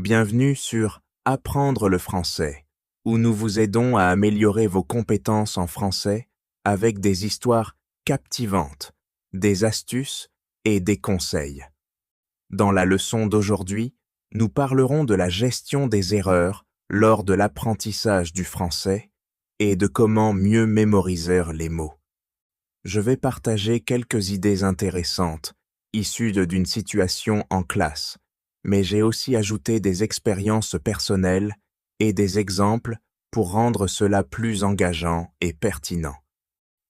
Bienvenue sur Apprendre le français, où nous vous aidons à améliorer vos compétences en français avec des histoires captivantes, des astuces et des conseils. Dans la leçon d'aujourd'hui, nous parlerons de la gestion des erreurs lors de l'apprentissage du français et de comment mieux mémoriser les mots. Je vais partager quelques idées intéressantes issues d'une situation en classe, mais j'ai aussi ajouté des expériences personnelles et des exemples pour rendre cela plus engageant et pertinent.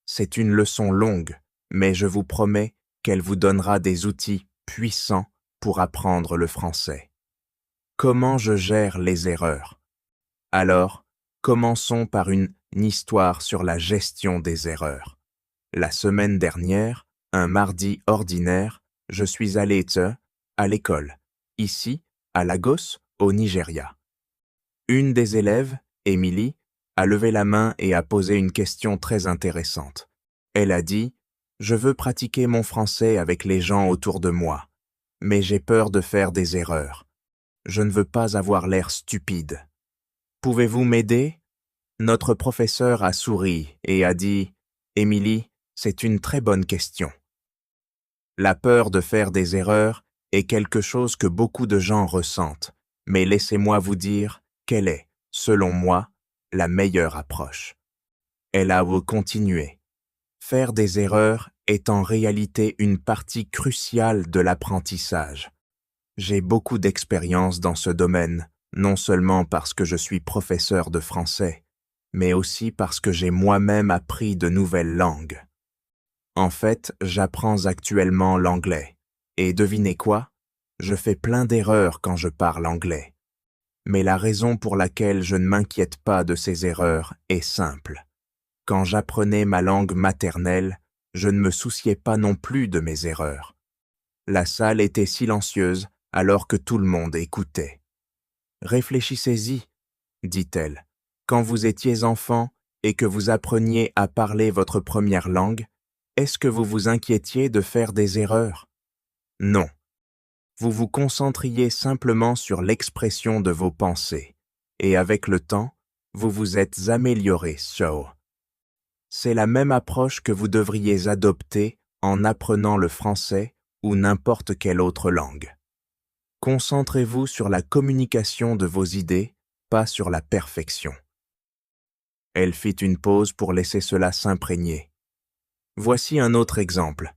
C'est une leçon longue, mais je vous promets qu'elle vous donnera des outils puissants pour apprendre le français. Comment je gère les erreurs? Alors, commençons par une histoire sur la gestion des erreurs. La semaine dernière, un mardi ordinaire, je suis allé à l'école, ici, à Lagos, au Nigeria. Une des élèves, Émilie, a levé la main et a posé une question très intéressante. Elle a dit « Je veux pratiquer mon français avec les gens autour de moi, mais j'ai peur de faire des erreurs. Je ne veux pas avoir l'air stupide. Pouvez-vous m'aider ?» Notre professeur a souri et a dit « Émilie, c'est une très bonne question. » La peur de faire des erreurs est quelque chose que beaucoup de gens ressentent, mais laissez-moi vous dire quelle est, selon moi, la meilleure approche. Elle a continué. Faire des erreurs est en réalité une partie cruciale de l'apprentissage. J'ai beaucoup d'expérience dans ce domaine, non seulement parce que je suis professeur de français, mais aussi parce que j'ai moi-même appris de nouvelles langues. En fait, j'apprends actuellement l'anglais. Et devinez quoi? Je fais plein d'erreurs quand je parle anglais. Mais la raison pour laquelle je ne m'inquiète pas de ces erreurs est simple. Quand j'apprenais ma langue maternelle, je ne me souciais pas non plus de mes erreurs. La salle était silencieuse alors que tout le monde écoutait. « Réfléchissez-y, dit-elle. Quand vous étiez enfant et que vous appreniez à parler votre première langue, est-ce que vous vous inquiétiez de faire des erreurs? Non. Vous vous concentriez simplement sur l'expression de vos pensées, et avec le temps, vous vous êtes amélioré. C'est la même approche que vous devriez adopter en apprenant le français ou n'importe quelle autre langue. Concentrez-vous sur la communication de vos idées, pas sur la perfection. Elle fit une pause pour laisser cela s'imprégner. Voici un autre exemple.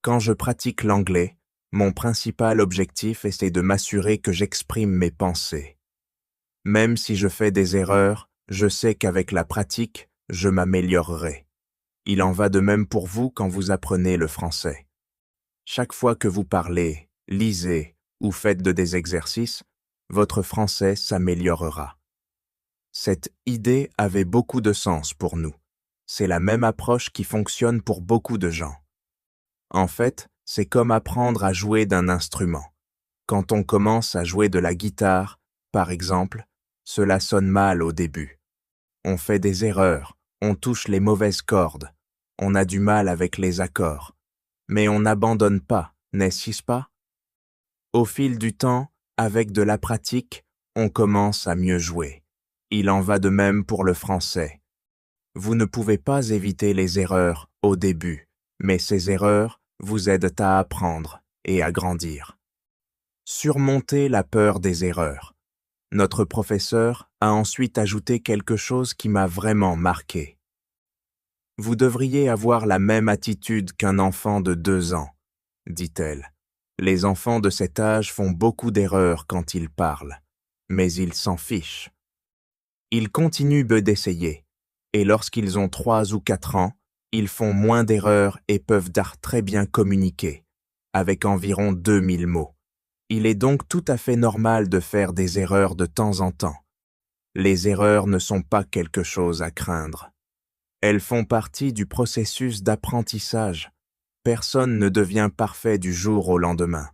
Quand je pratique l'anglais, mon principal objectif est de m'assurer que j'exprime mes pensées. Même si je fais des erreurs, je sais qu'avec la pratique, je m'améliorerai. Il en va de même pour vous quand vous apprenez le français. Chaque fois que vous parlez, lisez ou faites des exercices, votre français s'améliorera. Cette idée avait beaucoup de sens pour nous. C'est la même approche qui fonctionne pour beaucoup de gens. En fait, c'est comme apprendre à jouer d'un instrument. Quand on commence à jouer de la guitare, par exemple, cela sonne mal au début. On fait des erreurs, on touche les mauvaises cordes, on a du mal avec les accords. Mais on n'abandonne pas, n'est-ce pas? Au fil du temps, avec de la pratique, on commence à mieux jouer. Il en va de même pour le français. Vous ne pouvez pas éviter les erreurs au début, mais ces erreurs vous aident à apprendre et à grandir. Surmonter la peur des erreurs. Notre professeur a ensuite ajouté quelque chose qui m'a vraiment marqué. Vous devriez avoir la même attitude qu'un enfant de 2 ans, dit-elle. Les enfants de cet âge font beaucoup d'erreurs quand ils parlent, mais ils s'en fichent. Ils continuent d'essayer. Et lorsqu'ils ont 3 ou 4 ans, ils font moins d'erreurs et peuvent très bien communiquer, avec environ 2000 mots. Il est donc tout à fait normal de faire des erreurs de temps en temps. Les erreurs ne sont pas quelque chose à craindre. Elles font partie du processus d'apprentissage. Personne ne devient parfait du jour au lendemain.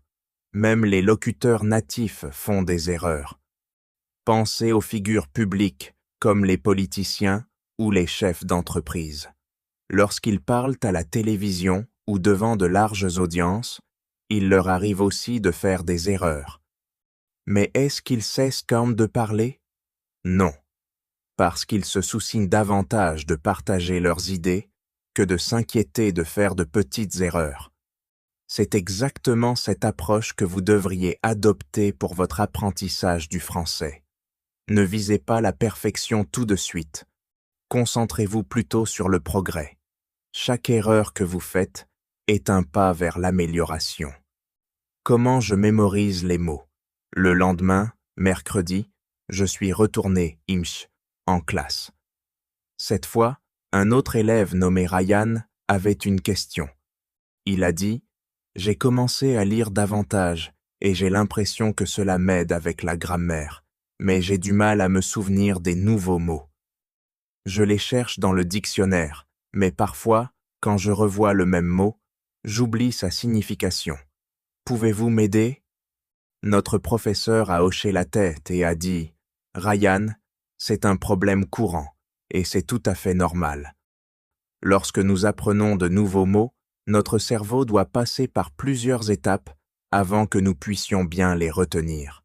Même les locuteurs natifs font des erreurs. Pensez aux figures publiques, comme les politiciens, ou les chefs d'entreprise. Lorsqu'ils parlent à la télévision ou devant de larges audiences, il leur arrive aussi de faire des erreurs. Mais est-ce qu'ils cessent comme de parler? Non, parce qu'ils se soucient davantage de partager leurs idées que de s'inquiéter de faire de petites erreurs. C'est exactement cette approche que vous devriez adopter pour votre apprentissage du français. Ne visez pas la perfection tout de suite. Concentrez-vous plutôt sur le progrès. Chaque erreur que vous faites est un pas vers l'amélioration. Comment je mémorise les mots? Le lendemain, mercredi, je suis retourné, en classe. Cette fois, un autre élève nommé Ryan avait une question. Il a dit « J'ai commencé à lire davantage et j'ai l'impression que cela m'aide avec la grammaire, mais j'ai du mal à me souvenir des nouveaux mots. Je les cherche dans le dictionnaire, mais parfois, quand je revois le même mot, j'oublie sa signification. Pouvez-vous m'aider ?» Notre professeur a hoché la tête et a dit « Ryan, c'est un problème courant et c'est tout à fait normal. Lorsque nous apprenons de nouveaux mots, notre cerveau doit passer par plusieurs étapes avant que nous puissions bien les retenir. »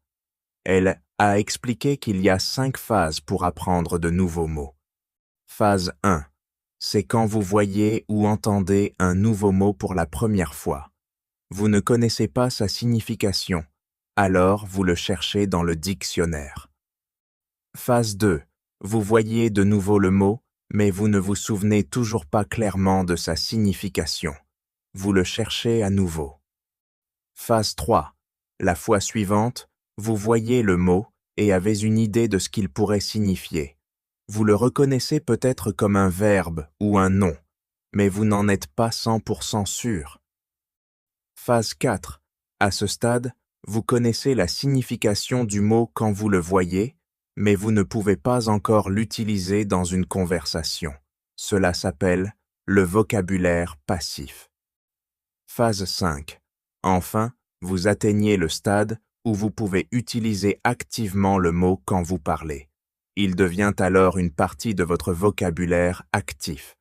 Elle a expliqué qu'il y a 5 phases pour apprendre de nouveaux mots. Phase 1. C'est quand vous voyez ou entendez un nouveau mot pour la première fois. Vous ne connaissez pas sa signification, alors vous le cherchez dans le dictionnaire. Phase 2. Vous voyez de nouveau le mot, mais vous ne vous souvenez toujours pas clairement de sa signification. Vous le cherchez à nouveau. Phase 3. La fois suivante, vous voyez le mot et avez une idée de ce qu'il pourrait signifier. Vous le reconnaissez peut-être comme un verbe ou un nom, mais vous n'en êtes pas 100% sûr. Phase 4. À ce stade, vous connaissez la signification du mot quand vous le voyez, mais vous ne pouvez pas encore l'utiliser dans une conversation. Cela s'appelle le vocabulaire passif. Phase 5. Enfin, vous atteignez le stade où vous pouvez utiliser activement le mot quand vous parlez. Il devient alors une partie de votre vocabulaire actif.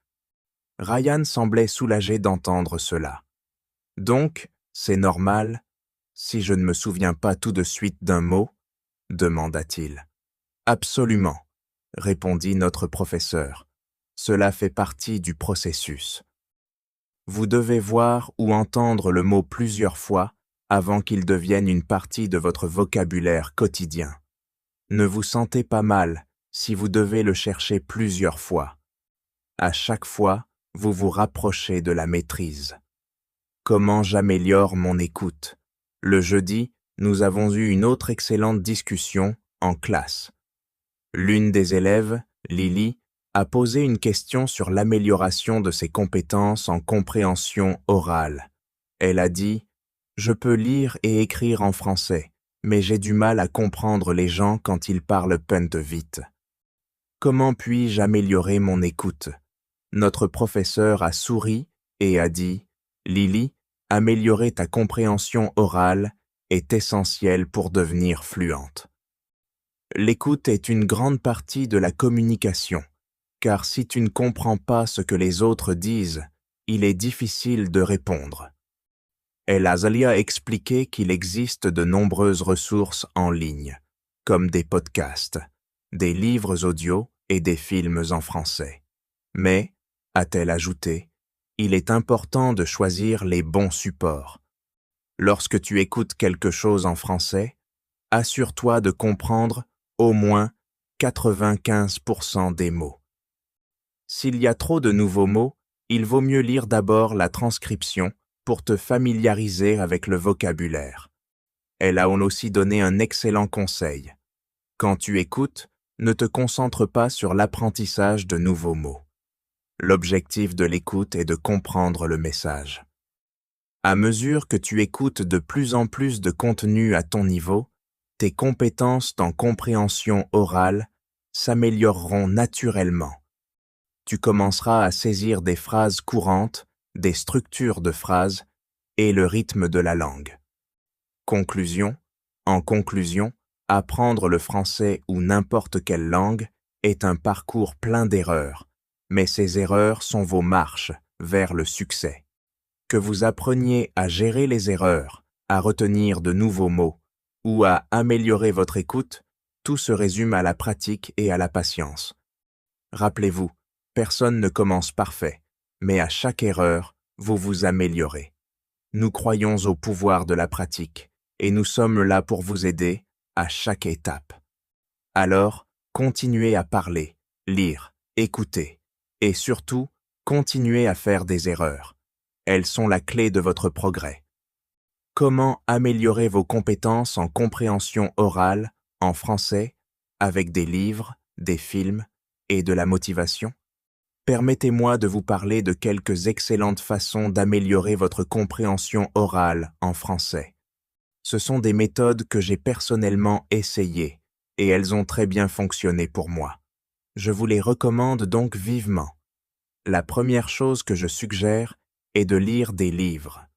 Ryan semblait soulagé d'entendre cela. Donc, c'est normal, si je ne me souviens pas tout de suite d'un mot, demanda-t-il. Absolument, répondit notre professeur. Cela fait partie du processus. Vous devez voir ou entendre le mot plusieurs fois avant qu'il devienne une partie de votre vocabulaire quotidien. Ne vous sentez pas mal si vous devez le chercher plusieurs fois. À chaque fois, vous vous rapprochez de la maîtrise. Comment j'améliore mon écoute? Le jeudi, nous avons eu une autre excellente discussion en classe. L'une des élèves, Lily, a posé une question sur l'amélioration de ses compétences en compréhension orale. Elle a dit « Je peux lire et écrire en français, mais j'ai du mal à comprendre les gens quand ils parlent vite. Comment puis-je améliorer mon écoute ?» Notre professeur a souri et a dit « Lily, améliorer ta compréhension orale est essentiel pour devenir fluente. » L'écoute est une grande partie de la communication, car si tu ne comprends pas ce que les autres disent, il est difficile de répondre. El Azali a expliqué qu'il existe de nombreuses ressources en ligne, comme des podcasts, des livres audio et des films en français. Mais, a-t-elle ajouté, il est important de choisir les bons supports. Lorsque tu écoutes quelque chose en français, assure-toi de comprendre au moins 95% des mots. S'il y a trop de nouveaux mots, il vaut mieux lire d'abord la transcription pour te familiariser avec le vocabulaire. Elle a aussi donné un excellent conseil. Quand tu écoutes, ne te concentre pas sur l'apprentissage de nouveaux mots. L'objectif de l'écoute est de comprendre le message. À mesure que tu écoutes de plus en plus de contenu à ton niveau, tes compétences en compréhension orale s'amélioreront naturellement. Tu commenceras à saisir des phrases courantes, des structures de phrases et le rythme de la langue. Conclusion. En conclusion, apprendre le français ou n'importe quelle langue est un parcours plein d'erreurs, mais ces erreurs sont vos marches vers le succès. Que vous appreniez à gérer les erreurs, à retenir de nouveaux mots, ou à améliorer votre écoute, tout se résume à la pratique et à la patience. Rappelez-vous, personne ne commence parfait, mais à chaque erreur, vous vous améliorez. Nous croyons au pouvoir de la pratique, et nous sommes là pour vous aider à chaque étape. Alors, continuez à parler, lire, écouter, et surtout, continuez à faire des erreurs. Elles sont la clé de votre progrès. Comment améliorer vos compétences en compréhension orale, en français, avec des livres, des films et de la motivation? Permettez-moi de vous parler de quelques excellentes façons d'améliorer votre compréhension orale en français. Ce sont des méthodes que j'ai personnellement essayées et elles ont très bien fonctionné pour moi. Je vous les recommande donc vivement. La première chose que je suggère est de lire des livres.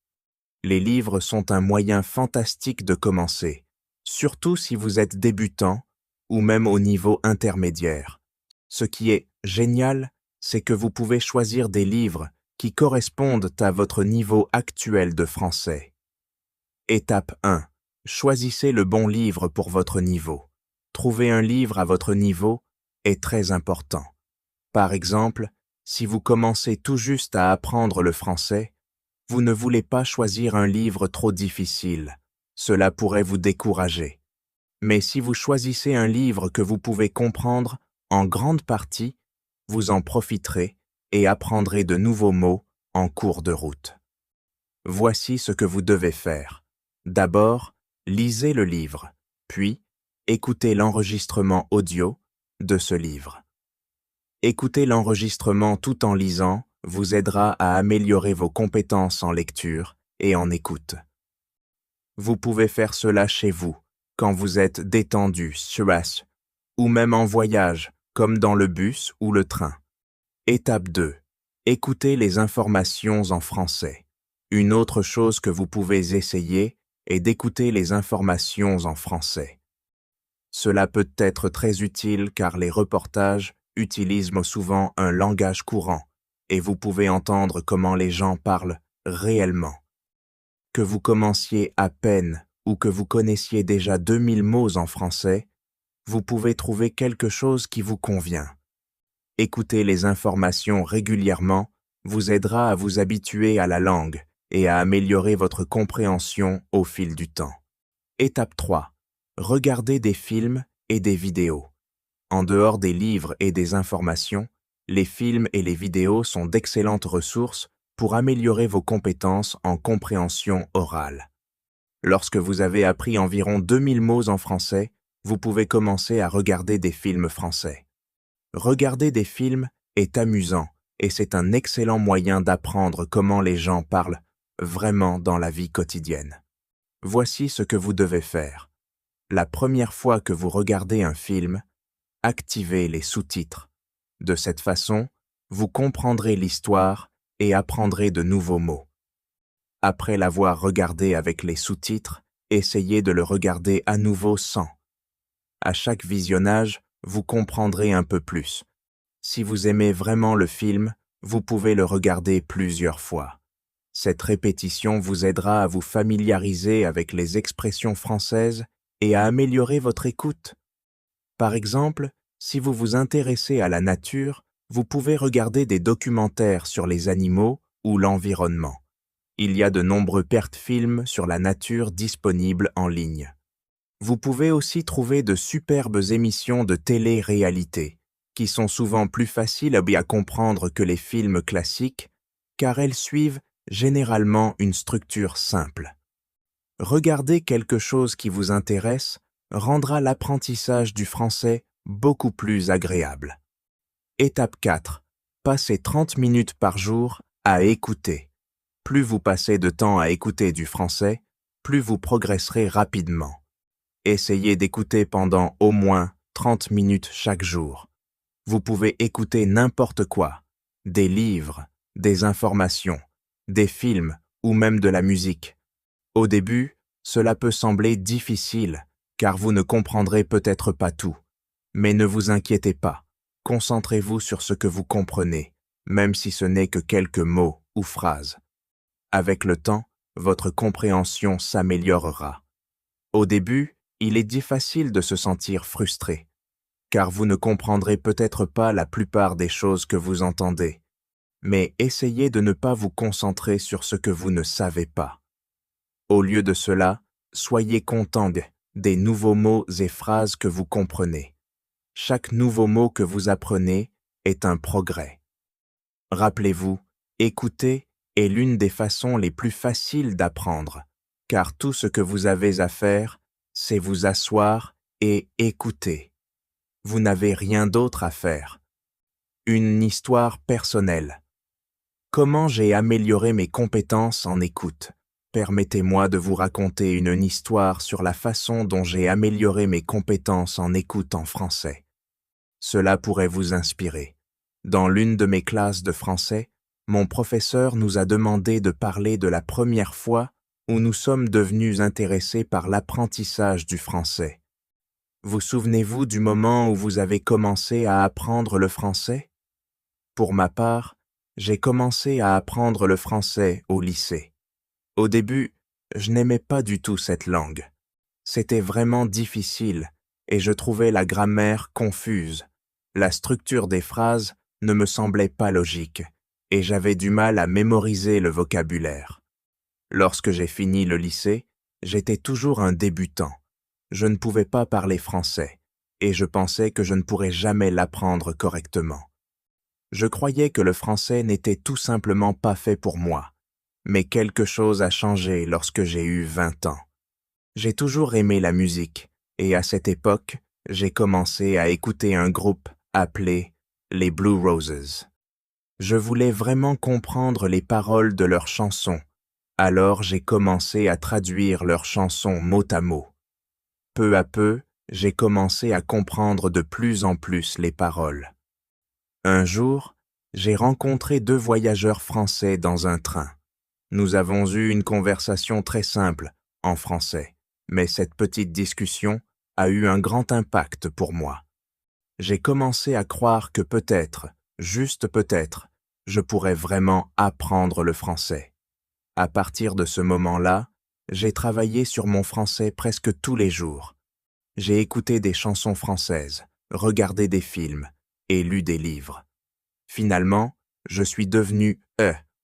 Les livres sont un moyen fantastique de commencer, surtout si vous êtes débutant ou même au niveau intermédiaire. Ce qui est génial, c'est que vous pouvez choisir des livres qui correspondent à votre niveau actuel de français. Étape 1. Choisissez le bon livre pour votre niveau. Trouver un livre à votre niveau est très important. Par exemple, si vous commencez tout juste à apprendre le français, vous ne voulez pas choisir un livre trop difficile. Cela pourrait vous décourager. Mais si vous choisissez un livre que vous pouvez comprendre en grande partie, vous en profiterez et apprendrez de nouveaux mots en cours de route. Voici ce que vous devez faire. D'abord, lisez le livre, puis écoutez l'enregistrement audio de ce livre. Écouter l'enregistrement tout en lisant vous aidera à améliorer vos compétences en lecture et en écoute. Vous pouvez faire cela chez vous, quand vous êtes détendu, stress, ou même en voyage, comme dans le bus ou le train. Étape 2. Écoutez les informations en français. Une autre chose que vous pouvez essayer est d'écouter les informations en français. Cela peut être très utile car les reportages utilisent souvent un langage courant et vous pouvez entendre comment les gens parlent réellement. Que vous commenciez à peine ou que vous connaissiez déjà 2000 mots en français, vous pouvez trouver quelque chose qui vous convient. Écouter les informations régulièrement vous aidera à vous habituer à la langue et à améliorer votre compréhension au fil du temps. Étape 3. Regardez des films et des vidéos. En dehors des livres et des informations, les films et les vidéos sont d'excellentes ressources pour améliorer vos compétences en compréhension orale. Lorsque vous avez appris environ 2000 mots en français, vous pouvez commencer à regarder des films français. Regarder des films est amusant et c'est un excellent moyen d'apprendre comment les gens parlent vraiment dans la vie quotidienne. Voici ce que vous devez faire. La première fois que vous regardez un film, activez les sous-titres. De cette façon, vous comprendrez l'histoire et apprendrez de nouveaux mots. Après l'avoir regardé avec les sous-titres, essayez de le regarder à nouveau sans. À chaque visionnage, vous comprendrez un peu plus. Si vous aimez vraiment le film, vous pouvez le regarder plusieurs fois. Cette répétition vous aidera à vous familiariser avec les expressions françaises et à améliorer votre écoute. Par exemple, si vous vous intéressez à la nature, vous pouvez regarder des documentaires sur les animaux ou l'environnement. Il y a de nombreux films sur la nature disponibles en ligne. Vous pouvez aussi trouver de superbes émissions de télé-réalité, qui sont souvent plus faciles à comprendre que les films classiques, car elles suivent généralement une structure simple. Regarder quelque chose qui vous intéresse rendra l'apprentissage du français beaucoup plus agréable. Étape 4. Passez 30 minutes par jour à écouter. Plus vous passez de temps à écouter du français, plus vous progresserez rapidement. Essayez d'écouter pendant au moins 30 minutes chaque jour. Vous pouvez écouter n'importe quoi, des livres, des informations, des films ou même de la musique. Au début, cela peut sembler difficile, car vous ne comprendrez peut-être pas tout. Mais ne vous inquiétez pas, concentrez-vous sur ce que vous comprenez, même si ce n'est que quelques mots ou phrases. Avec le temps, votre compréhension s'améliorera. Au début, il est difficile de se sentir frustré, car vous ne comprendrez peut-être pas la plupart des choses que vous entendez, mais essayez de ne pas vous concentrer sur ce que vous ne savez pas. Au lieu de cela, soyez content des nouveaux mots et phrases que vous comprenez. Chaque nouveau mot que vous apprenez est un progrès. Rappelez-vous, écouter est l'une des façons les plus faciles d'apprendre, car tout ce que vous avez à faire, c'est vous asseoir et écouter. Vous n'avez rien d'autre à faire. Une histoire personnelle. Comment j'ai amélioré mes compétences en écoute? Permettez-moi de vous raconter une histoire sur la façon dont j'ai amélioré mes compétences en écoute en français. Cela pourrait vous inspirer. Dans l'une de mes classes de français, mon professeur nous a demandé de parler de la première fois où nous sommes devenus intéressés par l'apprentissage du français. Vous souvenez-vous du moment où vous avez commencé à apprendre le français? Pour ma part, j'ai commencé à apprendre le français au lycée. Au début, je n'aimais pas du tout cette langue. C'était vraiment difficile et je trouvais la grammaire confuse. La structure des phrases ne me semblait pas logique et j'avais du mal à mémoriser le vocabulaire. Lorsque j'ai fini le lycée, j'étais toujours un débutant. Je ne pouvais pas parler français et je pensais que je ne pourrais jamais l'apprendre correctement. Je croyais que le français n'était tout simplement pas fait pour moi, mais quelque chose a changé lorsque j'ai eu 20 ans. J'ai toujours aimé la musique et à cette époque, j'ai commencé à écouter un groupe appelé les Blue Roses. Je voulais vraiment comprendre les paroles de leurs chansons, alors j'ai commencé à traduire leurs chansons mot à mot. Peu à peu, j'ai commencé à comprendre de plus en plus les paroles. Un jour, j'ai rencontré 2 voyageurs français dans un train. Nous avons eu une conversation très simple, en français, mais cette petite discussion a eu un grand impact pour moi. J'ai commencé à croire que peut-être, juste peut-être, je pourrais vraiment apprendre le français. À partir de ce moment-là, j'ai travaillé sur mon français presque tous les jours. J'ai écouté des chansons françaises, regardé des films et lu des livres. Finalement, je suis devenu,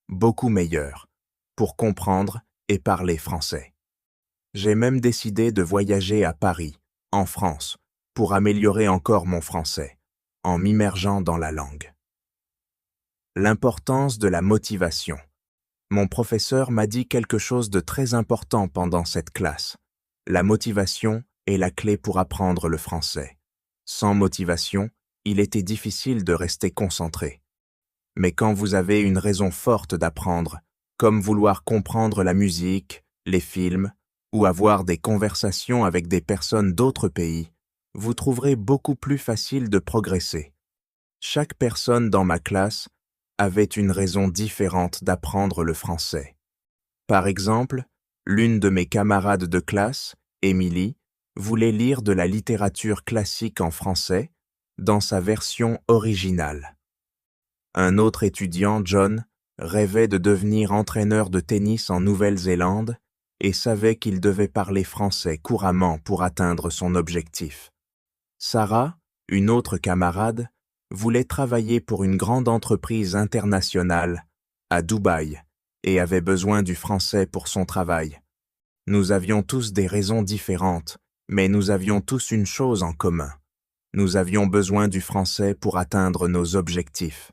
beaucoup meilleur pour comprendre et parler français. J'ai même décidé de voyager à Paris, en France, pour améliorer encore mon français, en m'immergeant dans la langue. L'importance de la motivation. Mon professeur m'a dit quelque chose de très important pendant cette classe. La motivation est la clé pour apprendre le français. Sans motivation, il était difficile de rester concentré. Mais quand vous avez une raison forte d'apprendre, comme vouloir comprendre la musique, les films, ou avoir des conversations avec des personnes d'autres pays, vous trouverez beaucoup plus facile de progresser. Chaque personne dans ma classe avait une raison différente d'apprendre le français. Par exemple, l'une de mes camarades de classe, Émilie, voulait lire de la littérature classique en français dans sa version originale. Un autre étudiant, John, rêvait de devenir entraîneur de tennis en Nouvelle-Zélande et savait qu'il devait parler français couramment pour atteindre son objectif. Sarah, une autre camarade, voulait travailler pour une grande entreprise internationale à Dubaï et avait besoin du français pour son travail. Nous avions tous des raisons différentes, mais nous avions tous une chose en commun. Nous avions besoin du français pour atteindre nos objectifs.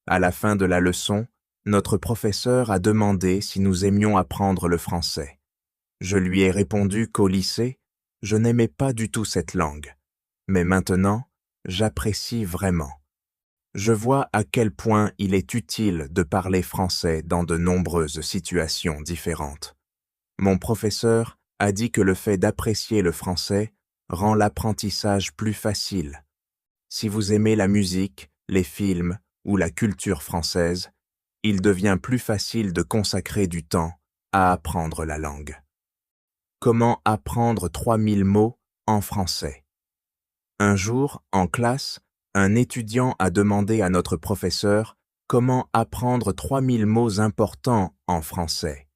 À la fin de la leçon, notre professeur a demandé si nous aimions apprendre le français. Je lui ai répondu qu'au lycée, je n'aimais pas du tout cette langue. Mais maintenant, j'apprécie vraiment. Je vois à quel point il est utile de parler français dans de nombreuses situations différentes. Mon professeur a dit que le fait d'apprécier le français rend l'apprentissage plus facile. Si vous aimez la musique, les films ou la culture française, il devient plus facile de consacrer du temps à apprendre la langue. Comment apprendre 3000 mots en français? Un jour, en classe, un étudiant a demandé à notre professeur comment apprendre 3000 mots importants en français.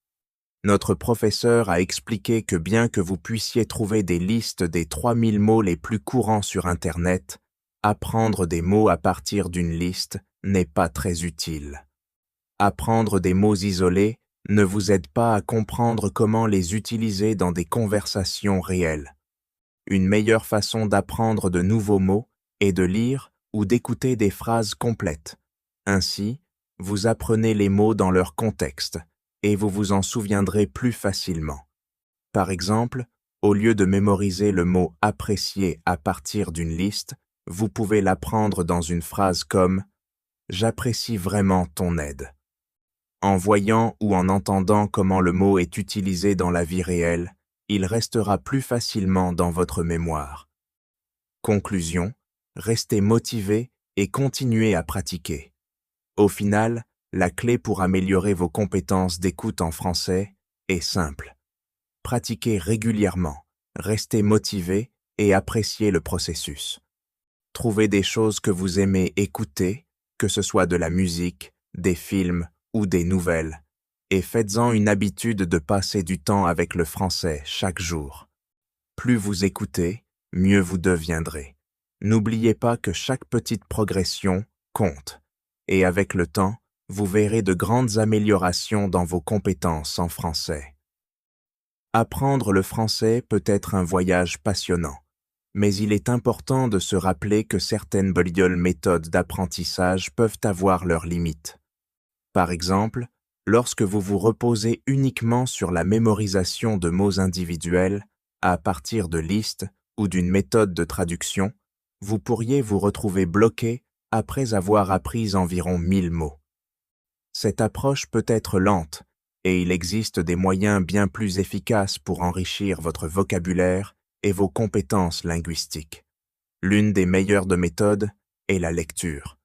Notre professeur a expliqué que bien que vous puissiez trouver des listes des 3000 mots les plus courants sur Internet, apprendre des mots à partir d'une liste n'est pas très utile. Apprendre des mots isolés ne vous aide pas à comprendre comment les utiliser dans des conversations réelles. Une meilleure façon d'apprendre de nouveaux mots est de lire ou d'écouter des phrases complètes. Ainsi, vous apprenez les mots dans leur contexte et vous vous en souviendrez plus facilement. Par exemple, au lieu de mémoriser le mot « apprécier » à partir d'une liste, vous pouvez l'apprendre dans une phrase comme « J'apprécie vraiment ton aide ». En voyant ou en entendant comment le mot est utilisé dans la vie réelle, il restera plus facilement dans votre mémoire. Conclusion, restez motivé et continuez à pratiquer. Au final, la clé pour améliorer vos compétences d'écoute en français est simple. Pratiquez régulièrement, restez motivé et appréciez le processus. Trouvez des choses que vous aimez écouter, que ce soit de la musique, des films ou des nouvelles, et faites-en une habitude de passer du temps avec le français chaque jour. Plus vous écoutez, mieux vous deviendrez. N'oubliez pas que chaque petite progression compte, et avec le temps, vous verrez de grandes améliorations dans vos compétences en français. Apprendre le français peut être un voyage passionnant, mais il est important de se rappeler que certaines bonnes méthodes d'apprentissage peuvent avoir leurs limites. Par exemple, lorsque vous vous reposez uniquement sur la mémorisation de mots individuels, à partir de listes ou d'une méthode de traduction, vous pourriez vous retrouver bloqué après avoir appris environ 1000 mots. Cette approche peut être lente, et il existe des moyens bien plus efficaces pour enrichir votre vocabulaire et vos compétences linguistiques. L'une des meilleures de méthodes est la lecture.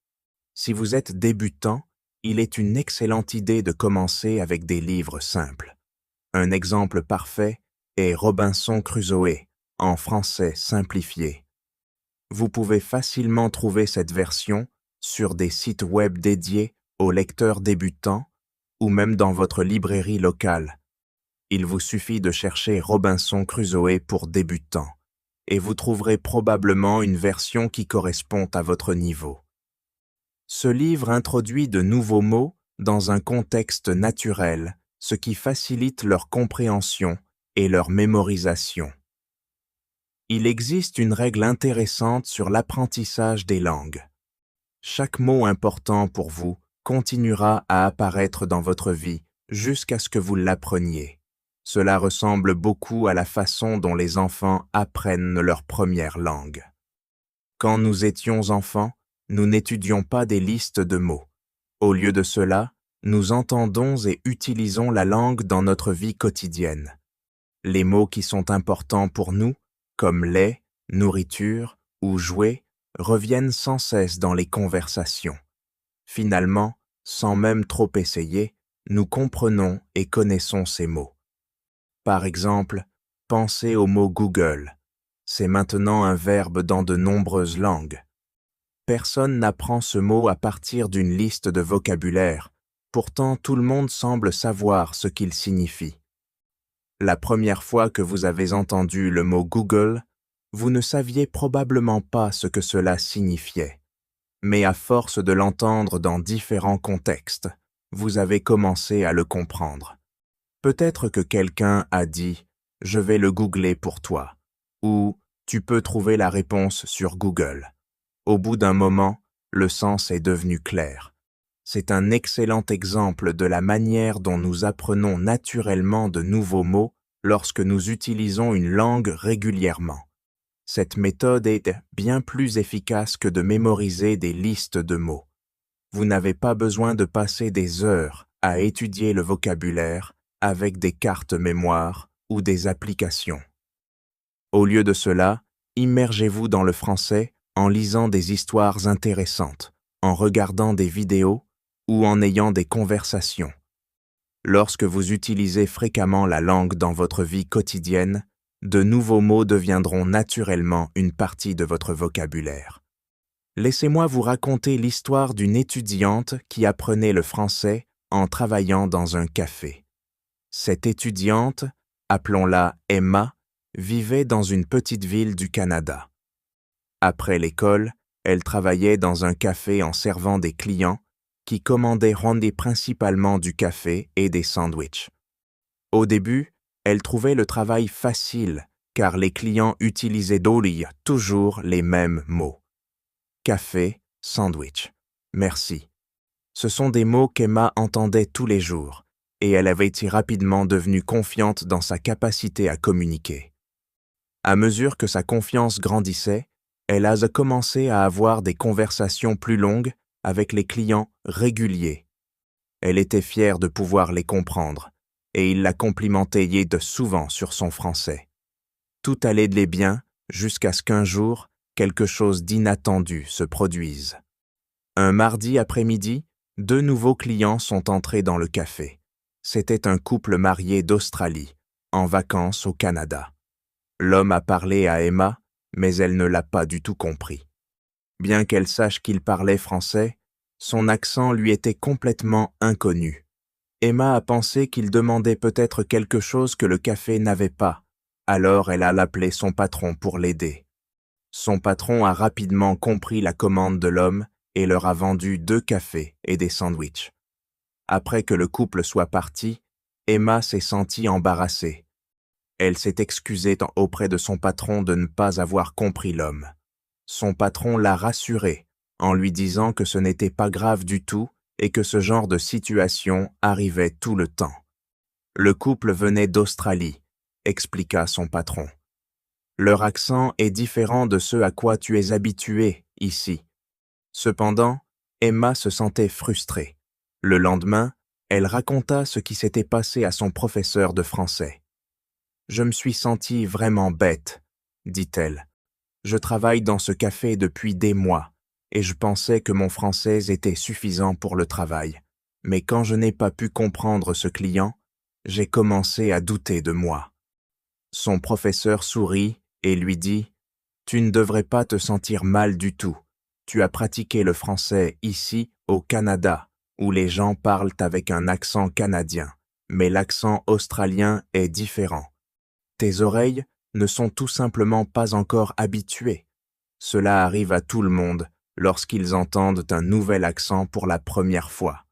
Si vous êtes débutant, il est une excellente idée de commencer avec des livres simples. Un exemple parfait est Robinson Crusoe, en français simplifié. Vous pouvez facilement trouver cette version sur des sites web dédiés aux lecteurs débutants ou même dans votre librairie locale. Il vous suffit de chercher Robinson Crusoe pour débutants et vous trouverez probablement une version qui correspond à votre niveau. Ce livre introduit de nouveaux mots dans un contexte naturel, ce qui facilite leur compréhension et leur mémorisation. Il existe une règle intéressante sur l'apprentissage des langues. Chaque mot important pour vous continuera à apparaître dans votre vie jusqu'à ce que vous l'appreniez. Cela ressemble beaucoup à la façon dont les enfants apprennent leur première langue. Quand nous étions enfants, nous n'étudions pas des listes de mots. Au lieu de cela, nous entendons et utilisons la langue dans notre vie quotidienne. Les mots qui sont importants pour nous, comme lait, nourriture ou jouet, reviennent sans cesse dans les conversations. Finalement, sans même trop essayer, nous comprenons et connaissons ces mots. Par exemple, pensez au mot Google. C'est maintenant un verbe dans de nombreuses langues. Personne n'apprend ce mot à partir d'une liste de vocabulaire, pourtant tout le monde semble savoir ce qu'il signifie. La première fois que vous avez entendu le mot Google, vous ne saviez probablement pas ce que cela signifiait. Mais à force de l'entendre dans différents contextes, vous avez commencé à le comprendre. Peut-être que quelqu'un a dit « Je vais le googler pour toi » ou « Tu peux trouver la réponse sur Google ». Au bout d'un moment, le sens est devenu clair. C'est un excellent exemple de la manière dont nous apprenons naturellement de nouveaux mots lorsque nous utilisons une langue régulièrement. Cette méthode est bien plus efficace que de mémoriser des listes de mots. Vous n'avez pas besoin de passer des heures à étudier le vocabulaire avec des cartes mémoire ou des applications. Au lieu de cela, immergez-vous dans le français en lisant des histoires intéressantes, en regardant des vidéos ou en ayant des conversations. Lorsque vous utilisez fréquemment la langue dans votre vie quotidienne, de nouveaux mots deviendront naturellement une partie de votre vocabulaire. Laissez-moi vous raconter l'histoire d'une étudiante qui apprenait le français en travaillant dans un café. Cette étudiante, appelons-la Emma, vivait dans une petite ville du Canada. Après l'école, elle travaillait dans un café en servant des clients qui commandaient principalement du café et des sandwichs. Au début, elle trouvait le travail facile car les clients utilisaient toujours les mêmes mots. Café, sandwich, merci. Ce sont des mots qu'Emma entendait tous les jours et elle avait été rapidement devenue confiante dans sa capacité à communiquer. À mesure que sa confiance grandissait, elle a commencé à avoir des conversations plus longues avec les clients réguliers. Elle était fière de pouvoir les comprendre et il la complimentait souvent sur son français. Tout allait bien jusqu'à ce qu'un jour, quelque chose d'inattendu se produise. Un mardi après-midi, 2 nouveaux clients sont entrés dans le café. C'était un couple marié d'Australie, en vacances au Canada. L'homme a parlé à Emma, mais elle ne l'a pas du tout compris. Bien qu'elle sache qu'il parlait français, son accent lui était complètement inconnu. Emma a pensé qu'il demandait peut-être quelque chose que le café n'avait pas, alors elle a appelé son patron pour l'aider. Son patron a rapidement compris la commande de l'homme et leur a vendu 2 cafés et des sandwichs. Après que le couple soit parti, Emma s'est sentie embarrassée. Elle s'est excusée auprès de son patron de ne pas avoir compris l'homme. Son patron l'a rassurée en lui disant que ce n'était pas grave du tout et que ce genre de situation arrivait tout le temps. Le couple venait d'Australie, expliqua son patron. Leur accent est différent de ce à quoi tu es habitué ici. Cependant, Emma se sentait frustrée. Le lendemain, elle raconta ce qui s'était passé à son professeur de français. « Je me suis sentie vraiment bête, dit-elle. Je travaille dans ce café depuis des mois et je pensais que mon français était suffisant pour le travail. Mais quand je n'ai pas pu comprendre ce client, j'ai commencé à douter de moi. » Son professeur sourit et lui dit « Tu ne devrais pas te sentir mal du tout. Tu as pratiqué le français ici, au Canada, où les gens parlent avec un accent canadien, mais l'accent australien est différent. Tes oreilles ne sont tout simplement pas encore habituées. Cela arrive à tout le monde lorsqu'ils entendent un nouvel accent pour la première fois.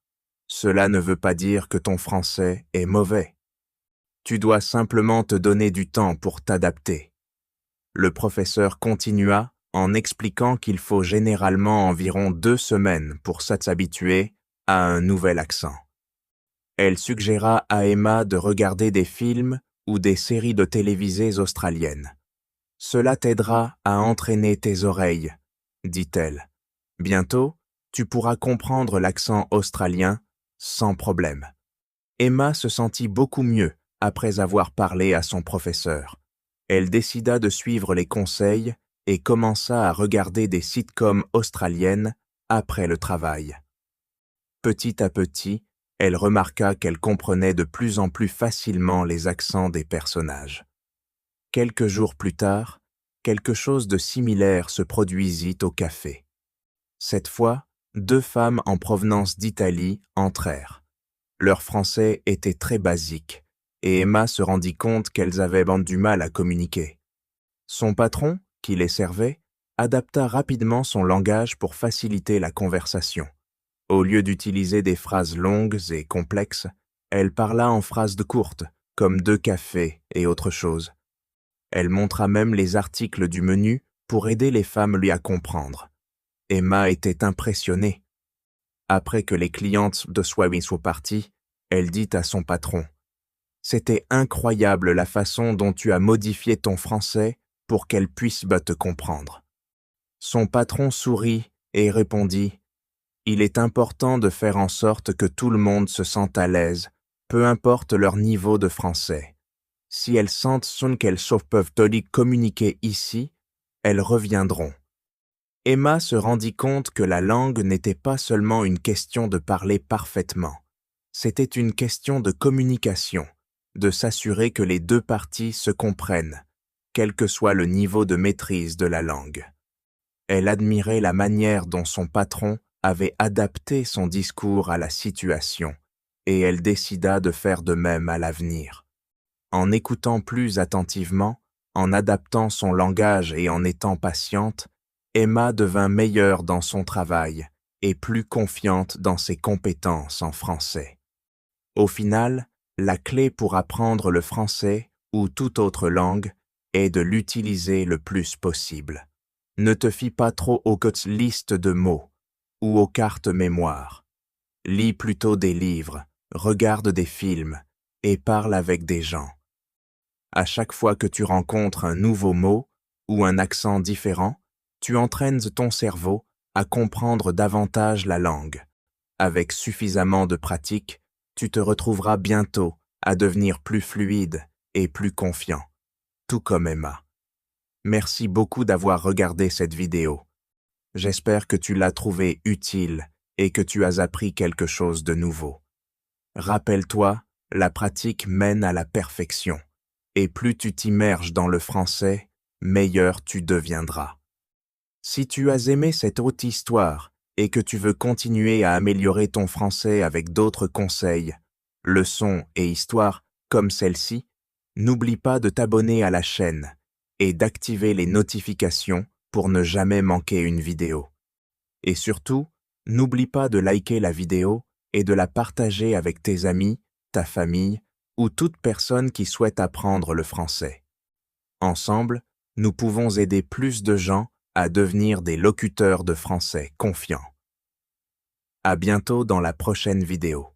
Cela ne veut pas dire que ton français est mauvais. Tu dois simplement te donner du temps pour t'adapter. » Le professeur continua en expliquant qu'il faut généralement environ 2 semaines pour s'habituer à un nouvel accent. Elle suggéra à Emma de regarder des films ou des séries de télévisées australiennes. « Cela t'aidera à entraîner tes oreilles, » dit-elle. « Bientôt, tu pourras comprendre l'accent australien sans problème. » Emma se sentit beaucoup mieux après avoir parlé à son professeur. Elle décida de suivre les conseils et commença à regarder des sitcoms australiennes après le travail. Petit à petit, elle remarqua qu'elle comprenait de plus en plus facilement les accents des personnages. Quelques jours plus tard, quelque chose de similaire se produisit au café. Cette fois, 2 femmes en provenance d'Italie entrèrent. Leur français était très basique, et Emma se rendit compte qu'elles avaient du mal à communiquer. Son patron, qui les servait, adapta rapidement son langage pour faciliter la conversation. Au lieu d'utiliser des phrases longues et complexes, elle parla en phrases courtes, comme 2 cafés et autre chose. Elle montra même les articles du menu pour aider les femmes à comprendre. Emma était impressionnée. Après que les clientes de soient parties, elle dit à son patron « C'était incroyable la façon dont tu as modifié ton français pour qu'elle puisse te comprendre. » Son patron sourit et répondit « Il est important de faire en sorte que tout le monde se sente à l'aise, peu importe leur niveau de français. Si elles sentent qu'elles peuvent communiquer ici, elles reviendront. » Emma se rendit compte que la langue n'était pas seulement une question de parler parfaitement. C'était une question de communication, de s'assurer que les 2 parties se comprennent, quel que soit le niveau de maîtrise de la langue. Elle admirait la manière dont son patron avait adapté son discours à la situation et elle décida de faire de même à l'avenir. En écoutant plus attentivement, en adaptant son langage et en étant patiente, Emma devint meilleure dans son travail et plus confiante dans ses compétences en français. Au final, la clé pour apprendre le français ou toute autre langue est de l'utiliser le plus possible. Ne te fie pas trop aux listes de mots ou aux cartes mémoire. Lis plutôt des livres, regarde des films et parle avec des gens. À chaque fois que tu rencontres un nouveau mot ou un accent différent, tu entraînes ton cerveau à comprendre davantage la langue. Avec suffisamment de pratique, tu te retrouveras bientôt à devenir plus fluide et plus confiant, tout comme Emma. Merci beaucoup d'avoir regardé cette vidéo. J'espère que tu l'as trouvée utile et que tu as appris quelque chose de nouveau. Rappelle-toi, la pratique mène à la perfection, et plus tu t'immerges dans le français, meilleur tu deviendras. Si tu as aimé cette haute histoire et que tu veux continuer à améliorer ton français avec d'autres conseils, leçons et histoires comme celle-ci, n'oublie pas de t'abonner à la chaîne et d'activer les notifications pour ne jamais manquer une vidéo. Et surtout, n'oublie pas de liker la vidéo et de la partager avec tes amis, ta famille ou toute personne qui souhaite apprendre le français. Ensemble, nous pouvons aider plus de gens à devenir des locuteurs de français confiants. À bientôt dans la prochaine vidéo.